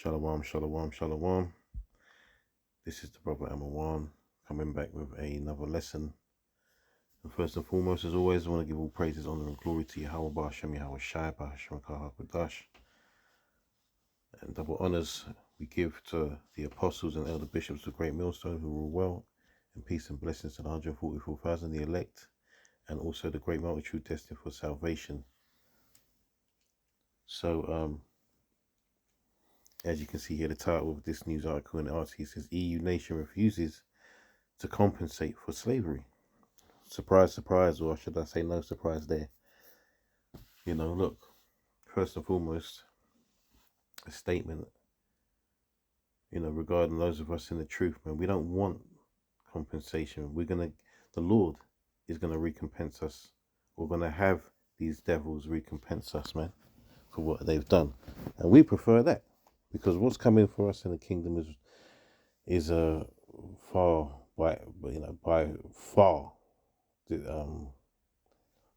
Shalom, shalom, shalom. This is the brother Amawan coming back with another lesson. And first and foremost, as always, I want to give all praises, honor, and glory to Yahweh Ba'Shem Yahweh Shai Ba'Shem Kahakudash. And double honors we give to the apostles and elder bishops of Great Millstone who rule well, and peace and blessings to the 144,000, the elect, and also the great multitude destined for salvation. So, as you can see here, the title of this news article in the RT says EU nation refuses to compensate for slavery. Surprise, surprise, or should I say no surprise there. You know, look, first and foremost, a statement, regarding those of us in the truth, man. We don't want compensation. The Lord is going to recompense us. We're going to have these devils recompense us, man, for what they've done. And we prefer that, because what's coming for us in the kingdom is by far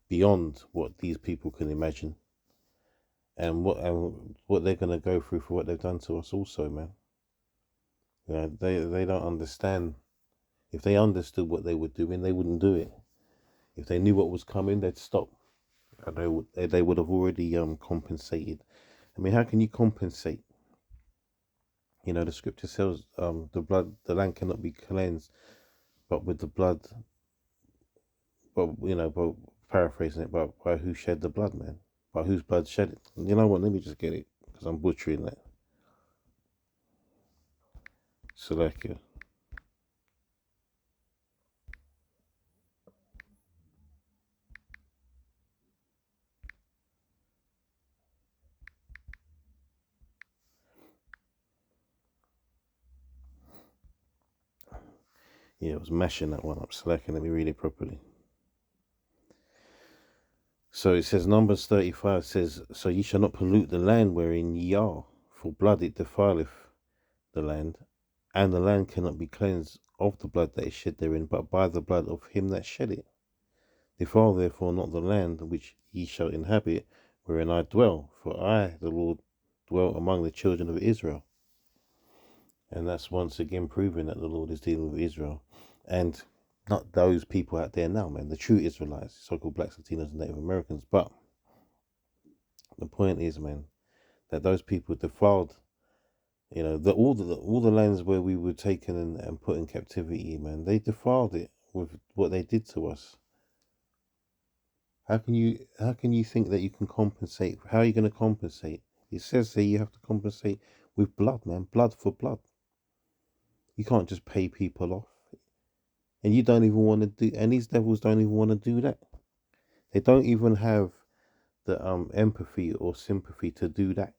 beyond what these people can imagine, and what they're gonna go through for what they've done to us also, man. They don't understand. If they understood what they were doing, they wouldn't do it. If they knew what was coming, they'd stop. And they would have already compensated. I mean, how can you compensate? The scripture says the land cannot be cleansed, but with the blood. But paraphrasing it, but by who shed the blood, man? By whose blood shed it? You know what? Let me just get it, because I'm butchering that. Salakia. Yeah, I was mashing that one up. Salakia, let me read it properly. So it says, Numbers 35 says, So ye shall not pollute the land wherein ye are, for blood it defileth the land, and the land cannot be cleansed of the blood that is shed therein, but by the blood of him that shed it. Defile therefore not the land which ye shall inhabit, wherein I dwell, for I, the Lord, dwell among the children of Israel. And that's once again proving that the Lord is dealing with Israel, and not those people out there now, man, the true Israelites, so-called blacks, Latinos, and Native Americans. But the point is, man, that those people defiled, all the lands where we were taken and put in captivity, man, they defiled it with what they did to us. How can you think that you can compensate? How are you going to compensate? It says that you have to compensate with blood, man, blood for blood. You can't just pay people off. And you don't even want to do, and these devils don't even want to do that. They don't even have the empathy or sympathy to do that.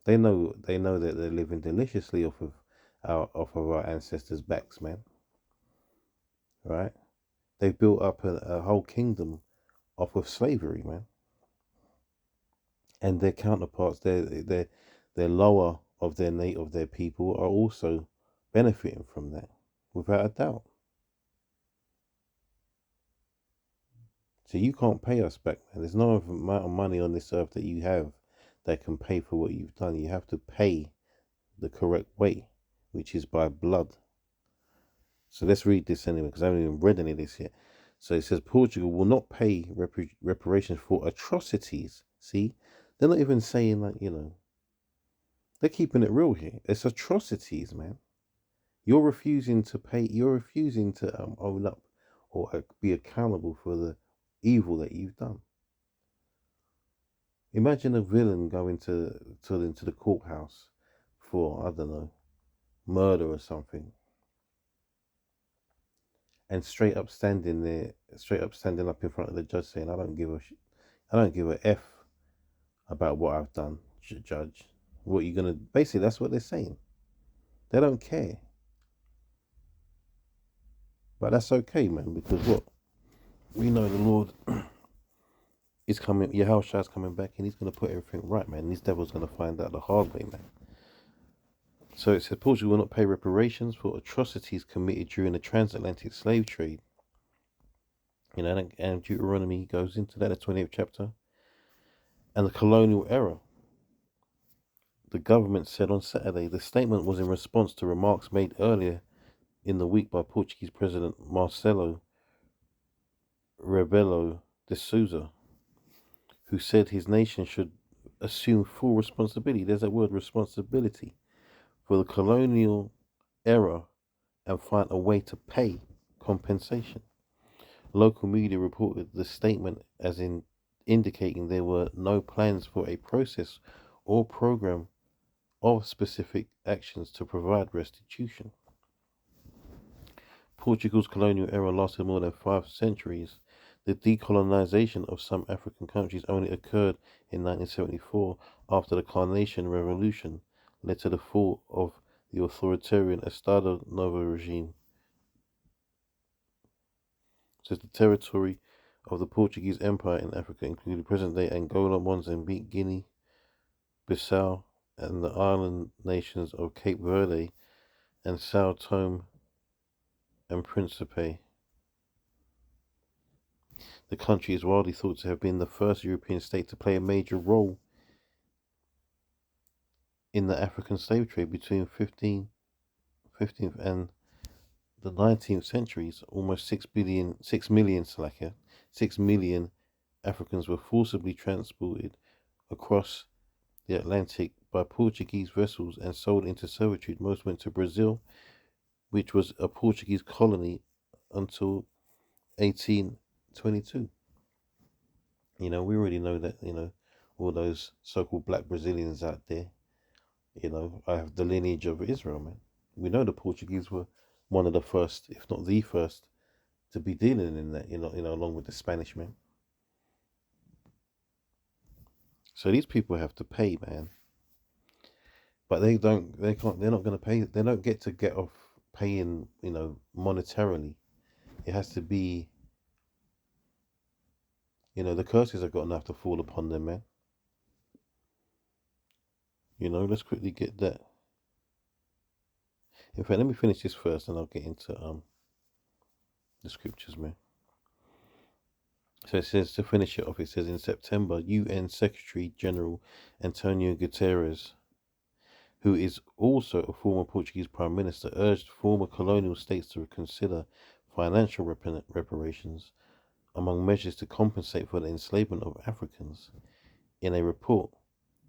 They know that they're living deliciously off of our ancestors' backs, man. Right? They've built up a whole kingdom off of slavery, man. And their counterparts, they're lower of their people, are also benefiting from that, without a doubt. So you can't pay us back, man. There's no amount of money on this earth that you have that can pay for what you've done. You have to pay the correct way, which is by blood. So let's read this anyway, because I haven't even read any of this yet. So it says Portugal will not pay reparations for atrocities. See, they're not even saying they're keeping it real here. It's atrocities, man. You're refusing to pay. You're refusing to own up or be accountable for the evil that you've done. Imagine a villain going into the courthouse for, I don't know, murder or something, and straight up standing up in front of the judge saying, I don't give a F about what I've done, judge. What you gonna, basically that's what they're saying. They don't care. But that's okay, man, because what? We know the Lord is coming, Yahushua's coming back, and he's gonna put everything right, man. These devils gonna find out the hard way, man. So it says Portugal will not pay reparations for atrocities committed during the transatlantic slave trade. And Deuteronomy goes into that, the 20th chapter. And the colonial era. the government said on Saturday the statement was in response to remarks made earlier in the week by Portuguese President Marcelo Rebelo de Sousa, who said his nation should assume full responsibility. There's that word, responsibility, for the colonial era and find a way to pay compensation. Local media reported the statement as in indicating there were no plans for a process or program of specific actions to provide restitution. Portugal's colonial era lasted more than 5 centuries. The decolonization of some African countries only occurred in 1974 after the Carnation Revolution led to the fall of the authoritarian Estado Novo regime. Says the territory of the Portuguese Empire in Africa included present-day Angola, Mozambique, Guinea, Bissau, and the island nations of Cape Verde and Sao Tome and Principe. The country is widely thought to have been the first European state to play a major role in the African slave trade between 15th and the 19th centuries. Almost 6 million Africans were forcibly transported across the Atlantic by Portuguese vessels and sold into servitude. Most went to Brazil, which was a Portuguese colony until 1822. We already know that, all those so-called black Brazilians out there, I have the lineage of Israel, man. We know the Portuguese were one of the first, if not the first, to be dealing in that, along with the Spanish, man. So these people have to pay, man. But they're not going to pay. They don't get off paying, monetarily. It has to be, the curses have got enough to fall upon them, man. Let's quickly get that. In fact, let me finish this first and I'll get into the scriptures, man. So it says, to finish it off, it says in September, UN Secretary General Antonio Guterres, who is also a former Portuguese Prime Minister, urged former colonial states to consider financial reparations among measures to compensate for the enslavement of Africans. In a report,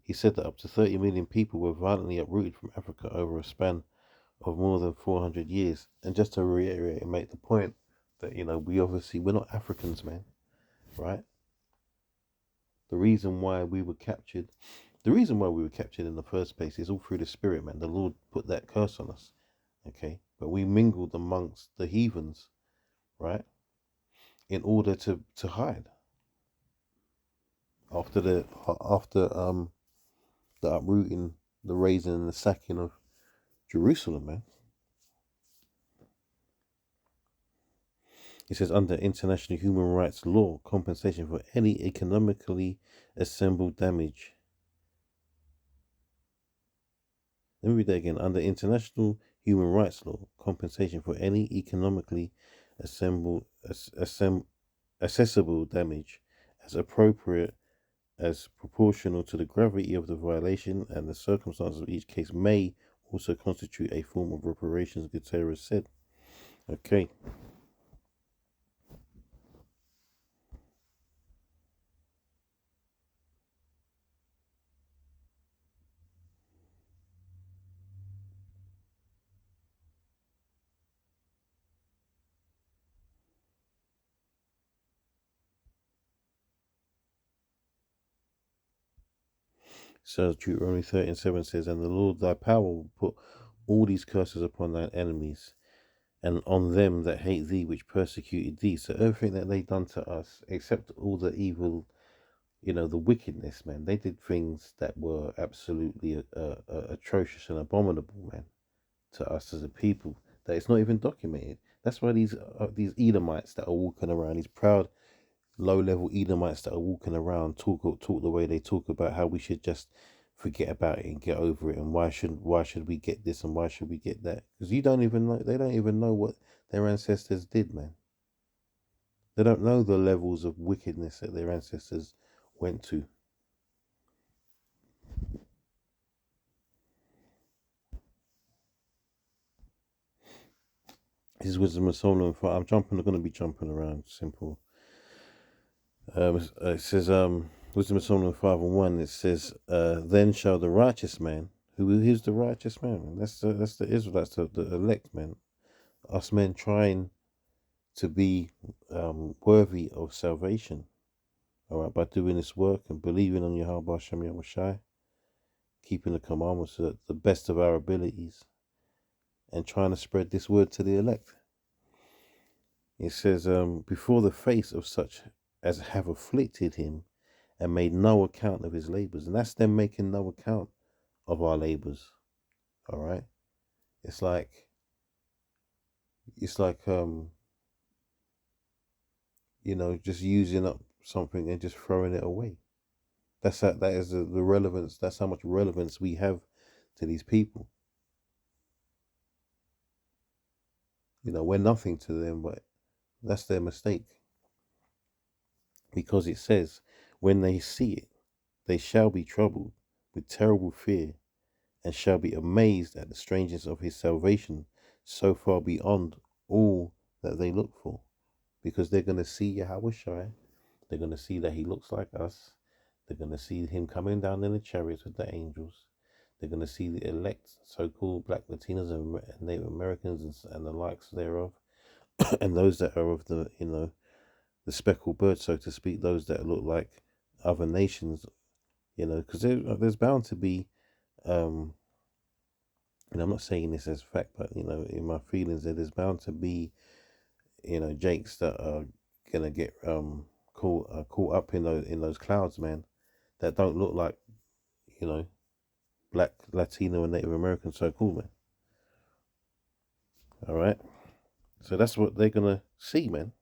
he said that up to 30 million people were violently uprooted from Africa over a span of more than 400 years. And just to reiterate and make the point that, we're not Africans, man, right? The reason why we were captured in the first place is all through the Spirit, man. The Lord put that curse on us, okay? But we mingled amongst the heathens, right? In order to hide after the uprooting, the razing, and the sacking of Jerusalem, man. It says under international human rights law, compensation for any economically assembled damage. Let me read that again. Under international human rights law, compensation for any economically accessible damage as appropriate as proportional to the gravity of the violation and the circumstances of each case may also constitute a form of reparations, Guterres said. Okay. So Deuteronomy 13:7 says, and the Lord thy power will put all these curses upon thine enemies, and on them that hate thee, which persecuted thee. So everything that they done to us, except all the evil, the wickedness, man. They did things that were absolutely atrocious and abominable, man, to us as a people. That it's not even documented. That's why these Edomites that are walking around, these proud, low-level Edomites that are walking around, talk the way they talk about how we should just forget about it and get over it, and why should we get this and why should we get that? Because they don't even know what their ancestors did, man. They don't know the levels of wickedness that their ancestors went to. This is Wisdom of Solomon. I'm going to be jumping around. Simple. It says, Wisdom of Solomon 5:1. It says, then shall the righteous man, who's the righteous man? That's the Israelites, the elect man. Us men trying to be worthy of salvation. All right, by doing this work and believing on Yahweh Hashem Yahushai, keeping the commandments to the best of our abilities, and trying to spread this word to the elect. It says, before the face of such as have afflicted him and made no account of his labors. And that's them making no account of our labors. All right. It's like, just using up something and just throwing it away. That is the relevance. That's how much relevance we have to these people. We're nothing to them, but that's their mistake. Because it says, when they see it, they shall be troubled with terrible fear, and shall be amazed at the strangeness of his salvation, so far beyond all that they look for. Because they're going to see Yahweh Shai, they're going to see that he looks like us, they're going to see him coming down in the chariots with the angels, they're going to see the elect, so-called black Latinos and Native Americans and the likes thereof, and those that are of the, the speckled bird, so to speak, those that look like other nations, because there's bound to be, and I'm not saying this as fact, but in my feelings, that there's bound to be, Jakes that are gonna get caught up in those clouds, man, that don't look like, black, Latino, and Native American, so cool, man. All right, so that's what they're gonna see, man.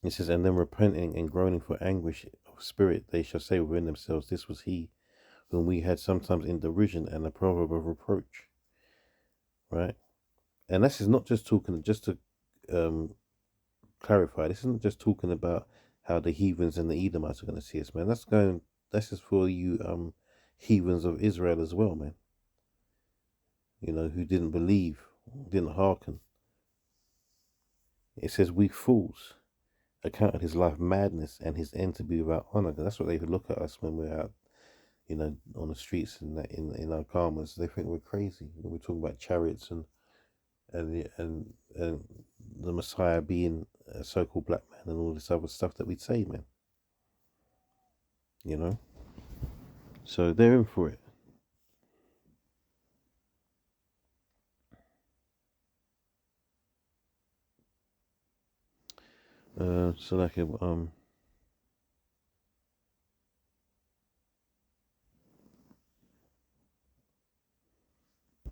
It says, and then repenting and groaning for anguish of spirit, they shall say within themselves, this was he whom we had sometimes in derision and a proverb of reproach. Right? And this is not just talking, just to clarify, this isn't just talking about how the heathens and the Edomites are going to see us, man. That's just for you heathens of Israel as well, man. Who didn't believe, didn't hearken. It says, we fools accounted his life madness and his end to be without honor. That's what they look at us when we're out, on the streets and in our karmas. They think we're crazy when we're talking about chariots and the Messiah being a so-called black man and all this other stuff that we'd say, man. So they're in for it. So like let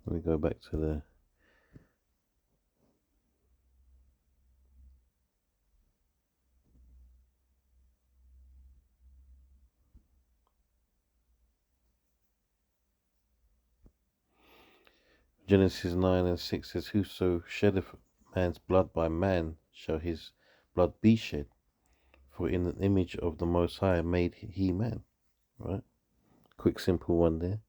me go back to the Genesis 9:6 says, whoso sheddeth man's blood by man shall his blood be shed, for in the image of the Most High made he man. Right? Quick simple one there.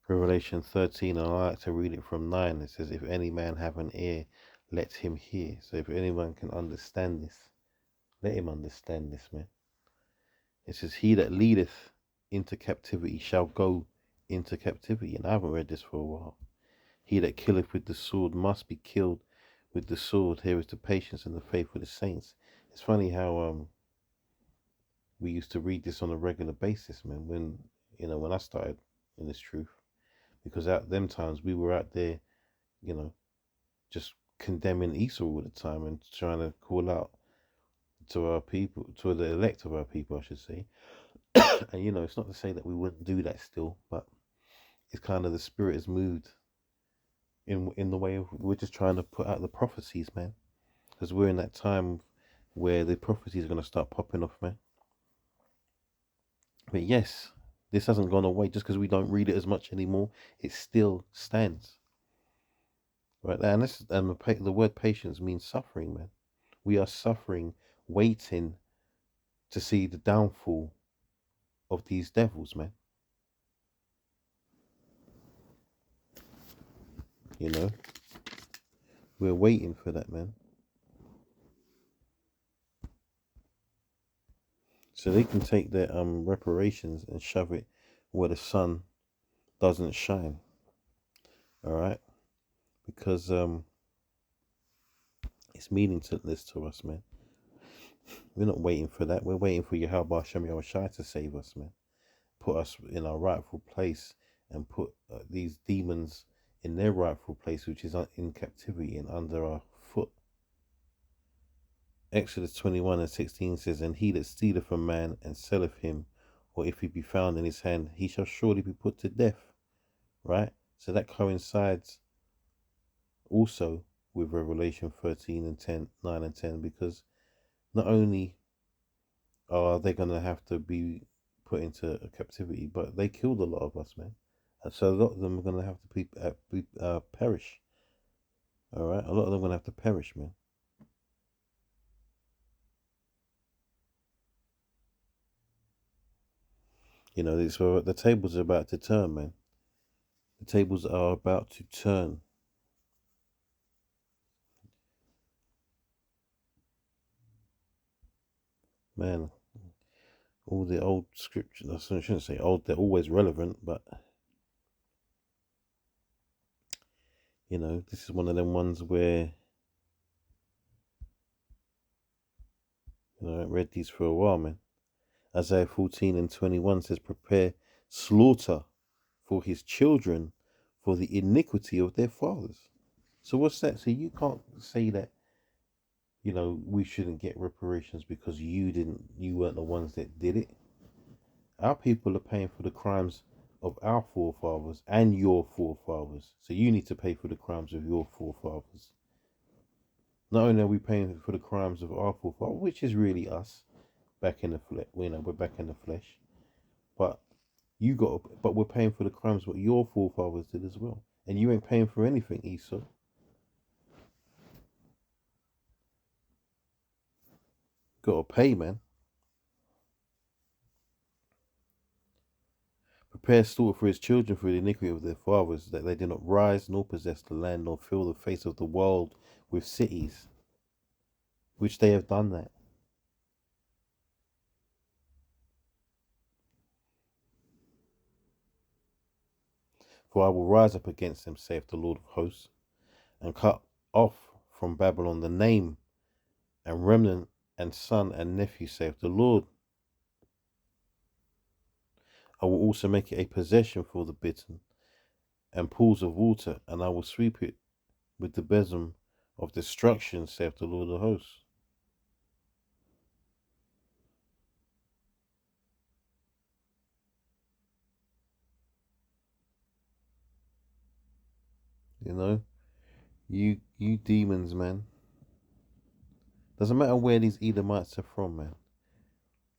Revelation 13, I like to read it from 9. It says, if any man have an ear, let him hear. So if anyone can understand this, let him understand this, man. It says, he that leadeth into captivity shall go into captivity. And I haven't read this for a while. He that killeth with the sword must be killed with the sword. Here is the patience and the faith of the saints. It's funny how we used to read this on a regular basis, man, when I started in this truth. Because at them times we were out there, just condemning Esau all the time and trying to call out to our people, to the elect of our people, I should say. And it's not to say that we wouldn't do that still, but it's kind of the spirit has moved in the way of we're just trying to put out the prophecies, man, because we're in that time where the prophecies are going to start popping off, man. But yes, this hasn't gone away just because we don't read it as much anymore. It still stands. right? And the word patience means suffering, man. We are suffering, waiting to see the downfall of these devils, man. You know, we're waiting for that, man. So they can take their reparations and shove it where the sun doesn't shine. All right, because it's meaningless to us, man. We're not waiting for that. We're waiting for Yahweh Shem Yahushai to save us, man. Put us in our rightful place and put these demons in their rightful place, which is in captivity and under our foot. Exodus 21:16 says, "And he that stealeth a man and selleth him, or if he be found in his hand, he shall surely be put to death." Right? So that coincides also with Revelation 13 and 10, 9 and 10, because not only are they going to have to be put into a captivity, but they killed a lot of us, man. And so a lot of them are going to have to perish. All right? A lot of them are going to have to perish, man. You know, the tables are about to turn, man. The tables are about to turn. Man, all the old scriptures, I shouldn't say old, they're always relevant, but, you know, this is one of them ones where, you know, I read these for a while, man. Isaiah 14:21 says, "Prepare slaughter for his children for the iniquity of their fathers." So what's that? So you can't say that, you know, we shouldn't get reparations because you weren't the ones that did it. Our people are paying for the crimes of our forefathers and your forefathers. So you need to pay for the crimes of your forefathers. Not only are we paying for the crimes of our forefathers, which is really us, back in the flesh, you know, we're back in the flesh, but but we're paying for the crimes what your forefathers did as well. And you ain't paying for anything, Esau. Gotta pay, man. Prepare slaughter for his children for the iniquity of their fathers, that they do not rise nor possess the land, nor fill the face of the world with cities, which they have done that. For I will rise up against them, saith the Lord of hosts, and cut off from Babylon the name and remnant and son and nephew, saith the Lord. I will also make it a possession for the bitten and pools of water, and I will sweep it with the besom of destruction, saith the Lord of hosts. You know, you demons, man. Doesn't matter where these Edomites are from, man.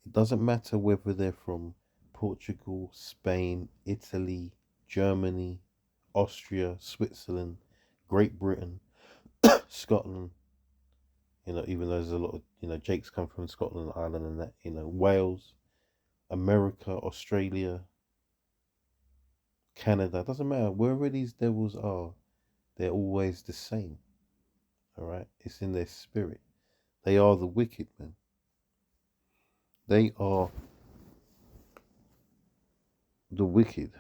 It doesn't matter whether they're from Portugal, Spain, Italy, Germany, Austria, Switzerland, Great Britain, Scotland. You know, even though there's a lot of, you know, Jake's come from Scotland, Ireland, and that. You know, Wales, America, Australia, Canada. Doesn't matter wherever these devils are. They're always the same. All right, it's in their spirit. They are the wicked, man. They are the wicked.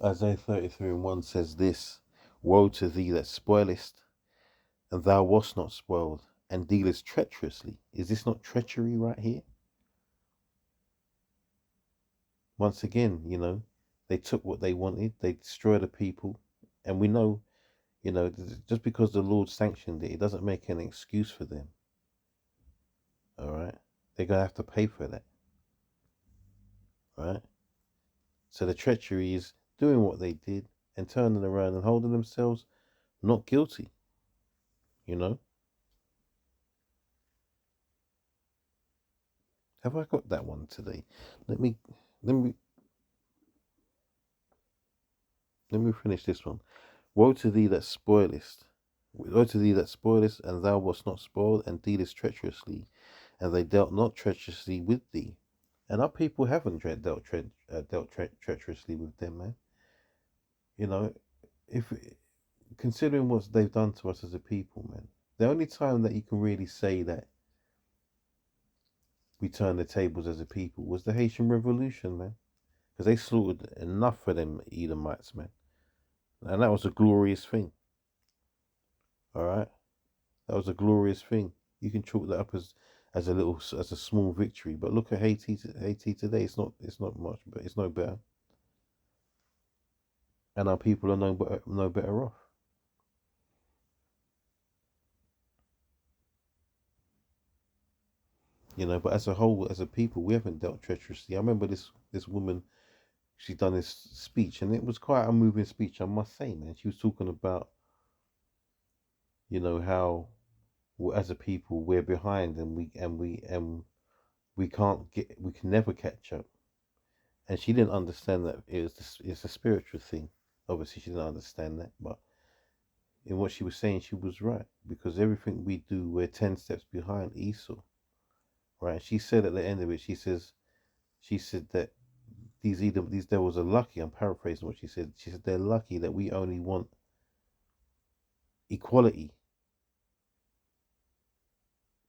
Isaiah 33:1 says this: "Woe to thee that spoilest, and thou wast not spoiled, and dealest treacherously." Is this not treachery right here? Once again, you know, they took what they wanted, they destroyed the people, and we know, you know, just because the Lord sanctioned it, it doesn't make an excuse for them. All right, they're gonna have to pay for that. Right. So the treachery is doing what they did and turning around and holding themselves not guilty. You know, Have I got that one today? Let me let me let me finish this one. Woe to thee that spoilest. Woe to thee that spoilest, and thou wast not spoiled, and dealest treacherously, and they dealt not treacherously with thee. And our people haven't dealt treacherously with them, man. You know, if considering what they've done to us as a people, man, the only time that you can really say that we turned the tables as a people was the Haitian Revolution, man, because they slaughtered enough of them Edomites, man, and that was a glorious thing. All right, that was a glorious thing. You can chalk that up as a small victory, but look at Haiti today. It's not much, but it's no better, and our people are no better off. But as a whole, as a people, we haven't dealt treacherously. I remember this woman. She done this speech, and it was quite a moving speech, I must say, man. She was talking about, how as a people we're behind, and we can never catch up. And she didn't understand that it's a spiritual thing. Obviously, she didn't understand that, but in what she was saying, she was right, because everything we do, we're 10 steps behind Esau, right? She said at the end of it, she said that these devils are lucky. I'm paraphrasing what she said. She said they're lucky that we only want equality,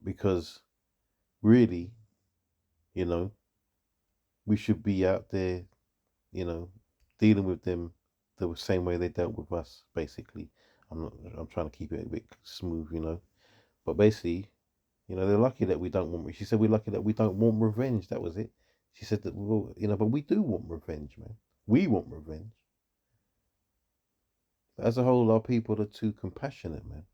because really, you know, we should be out there, you know, dealing with them the same way they dealt with us. Basically, I'm not. I'm trying to keep it a bit smooth, But basically, they're lucky that we don't want. She said we're lucky that we don't want revenge. That was it. She said that but we do want revenge, man. We want revenge. But as a whole, our people are too compassionate, man.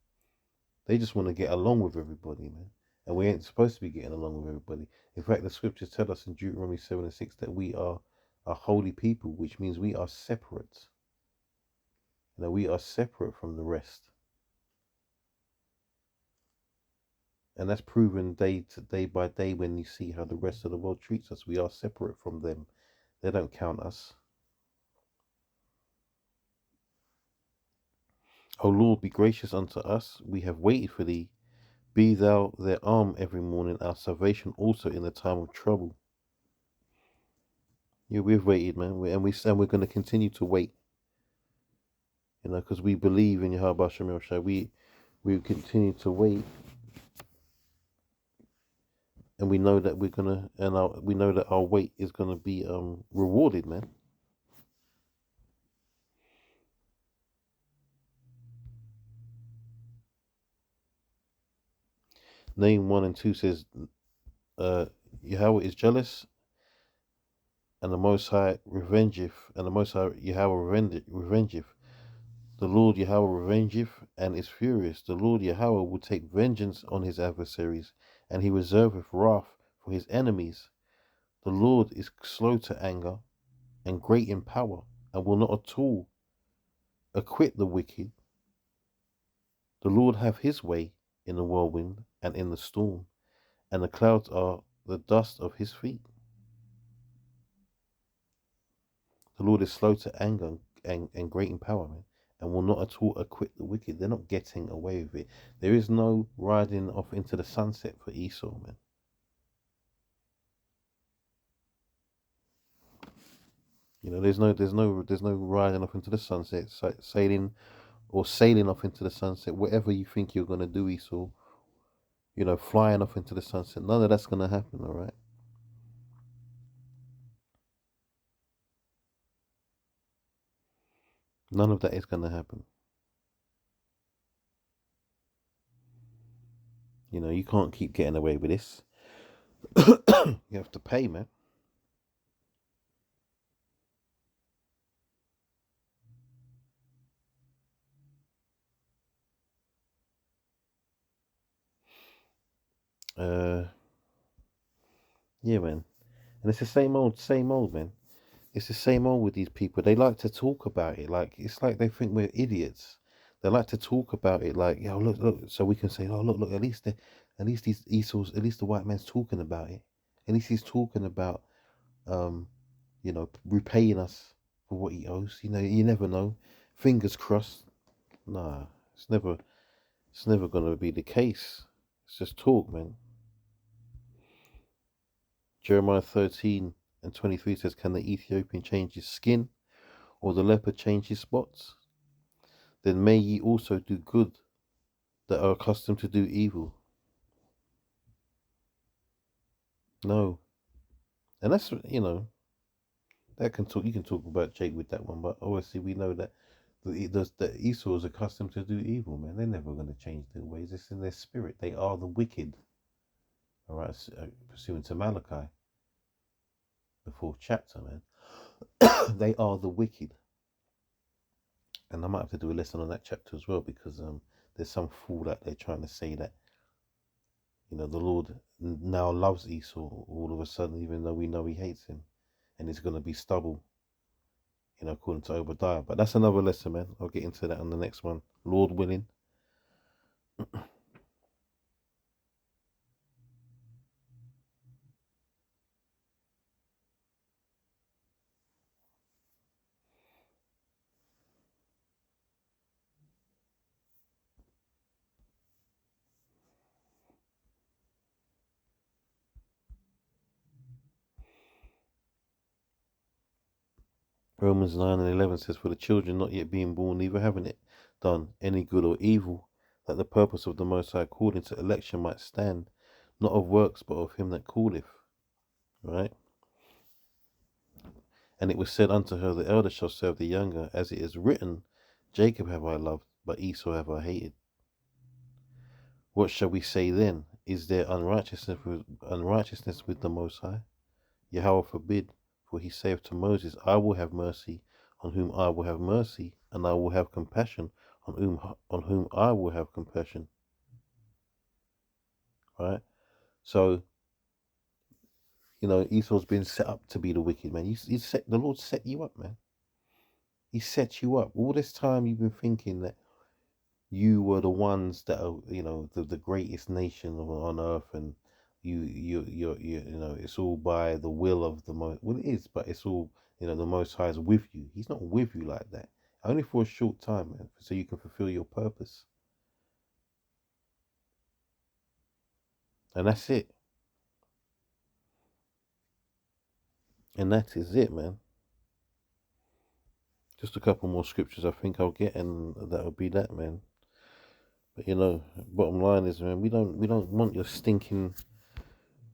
They just want to get along with everybody, man. And we ain't supposed to be getting along with everybody. In fact, the scriptures tell us in Deuteronomy 7 and 6 that we are a holy people, which means we are separate. We are separate from the rest. And that's proven day by day when you see how the rest of the world treats us. We are separate from them. They don't count us. O Lord, be gracious unto us. We have waited for thee. Be thou their arm every morning, our salvation also in the time of trouble. Yeah, we've waited, man, and we're going to continue to wait. Because we believe in Yahweh Shem Shai. We continue to wait, and we know that we know that our wait is gonna be rewarded, man. Nahum 1 and 2 says, Yahweh is jealous, and the Most High revengeth, and the Most High Yahweh revengeth. The Lord Yahweh revengeth and is furious. The Lord Yahweh will take vengeance on his adversaries, and he reserveth wrath for his enemies. The Lord is slow to anger and great in power, and will not at all acquit the wicked. The Lord hath his way in the whirlwind and in the storm, and the clouds are the dust of his feet. The Lord is slow to anger and great in power, man, and will not at all acquit the wicked. They're not getting away with it. There is no riding off into the sunset for Esau, man. There's no riding off into the sunset, sailing off into the sunset. Whatever you think you're gonna do, Esau, flying off into the sunset. None of that's gonna happen, all right? None of that is gonna happen. You can't keep getting away with this. You have to pay, man. Uh, yeah, man. And it's the same old, man. It's the same old with these people. They like to talk about it. Like, it's like they think we're idiots. They like to talk about it like, yo, look, so we can say, oh, look, at least these Esau's, at least the white man's talking about it. At least he's talking about, um, repaying us for what he owes. You never know. Fingers crossed. Nah, it's never gonna be the case. It's just talk, man. Jeremiah 13:23 says, "Can the Ethiopian change his skin, or the leopard change his spots? Then may ye also do good that are accustomed to do evil." No. And that's, that can talk. You can talk about Jake with that one, but obviously we know that that Esau is accustomed to do evil, man. They're never going to change their ways. It's in their spirit. They are the wicked. All right, pursuant to Malachi, the 4th chapter, man. They are the wicked, and I might have to do a lesson on that chapter as well, because there's some fool out there trying to say that the Lord now loves Esau all of a sudden, even though we know he hates him, and it's going to be stubble, according to Obadiah. But that's another lesson, man. I'll get into that on the next one, Lord willing. Romans 9:11 says, "For the children not yet being born, neither having it done any good or evil, that the purpose of the Most High according to election might stand, not of works, but of him that calleth." Right? "And it was said unto her, the elder shall serve the younger, as it is written, Jacob have I loved, but Esau have I hated." What shall we say then? Is there unrighteousness with the Most High? Yahweh forbid, for he saith to Moses, I will have mercy on whom I will have mercy, and I will have compassion on whom I will have compassion. Right? So, Esau's been set up to be the wicked, man. The Lord set you up, man. He set you up. All this time you've been thinking that you were the ones that are, the greatest nation on earth, and it's all by the will of the most. Well, it is, but it's all, the Most High is with you. He's not with you like that, only for a short time, man, so you can fulfill your purpose, and that's it. And that is it, man. Just a couple more scriptures I think I'll get, and that'll be that, man. But bottom line is, man, we don't want your stinking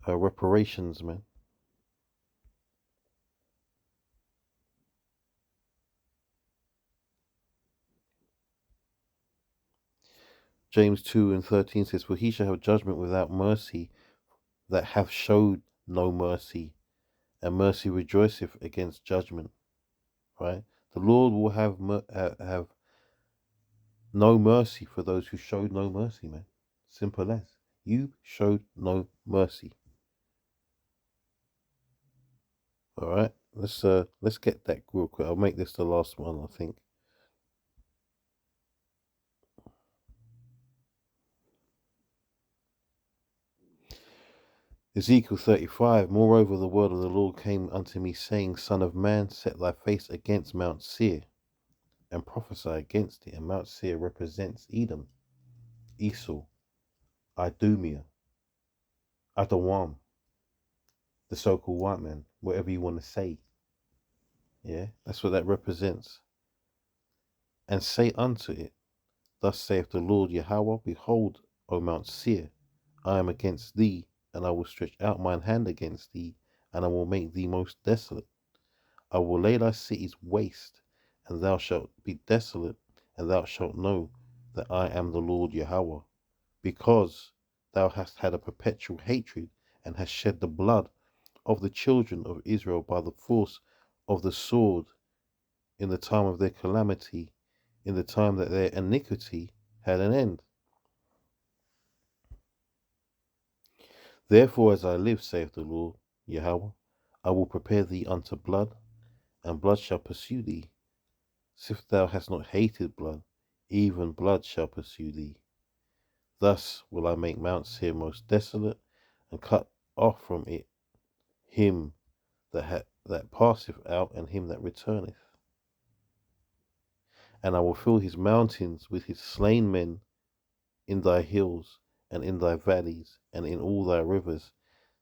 reparations, man. James 2:13 says, "For he shall have judgment without mercy, that hath showed no mercy, and mercy rejoiceth against judgment." Right? The Lord will have no mercy for those who showed no mercy, man. Simple as. You showed no mercy. All right? Let's get that real quick. I'll make this the last one, I think. Ezekiel 35, "Moreover, the word of the Lord came unto me, saying, Son of man, set thy face against Mount Seir, and prophesy against it." And Mount Seir represents Edom, Esau, Idumea, Adawam, the so-called white man, whatever you want to say. Yeah, that's what that represents. "And say unto it, Thus saith the Lord Yahweh, Behold, O Mount Seir, I am against thee, and I will stretch out mine hand against thee, and I will make thee most desolate. I will lay thy cities waste, and thou shalt be desolate, and thou shalt know that I am the Lord Yahweh, because thou hast had a perpetual hatred, and hast shed the blood of the children of Israel by the force of the sword in the time of their calamity, in the time that their iniquity had an end. Therefore, as I live, saith the Lord Yahweh, I will prepare thee unto blood, and blood shall pursue thee. If thou hast not hated blood, even blood shall pursue thee. Thus will I make Mount Seir most desolate, and cut off from it him that passeth out, and him that returneth. And I will fill his mountains with his slain men in thy hills, and in thy valleys, and in all thy rivers.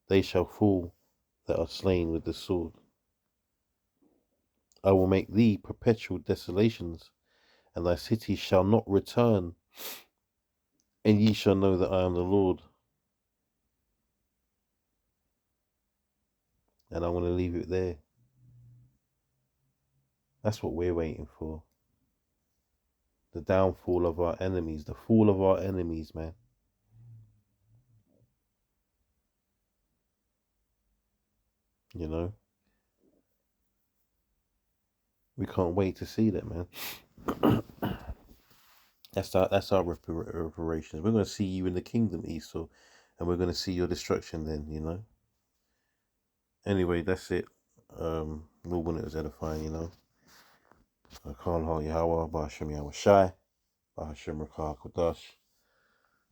They shall fall that are slain with the sword. I will make thee perpetual desolations, and thy cities shall not return, and ye shall know that I am the Lord. And I want to leave it there. That's what we're waiting for. The downfall of our enemies, the fall of our enemies, man. You know? We can't wait to see that, man. That's our reparations. We're going to see you in the kingdom, Esau, and we're going to see your destruction then, you know? Anyway, that's it. Lord, when it was edifying, you know? Khan Ha Yahweh, Bahashem Yahweh Shai, Bahashem Rakah Kodash.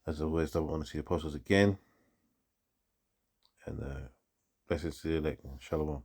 As always, I want to see the apostles again. And blessings to the elect. Shalom.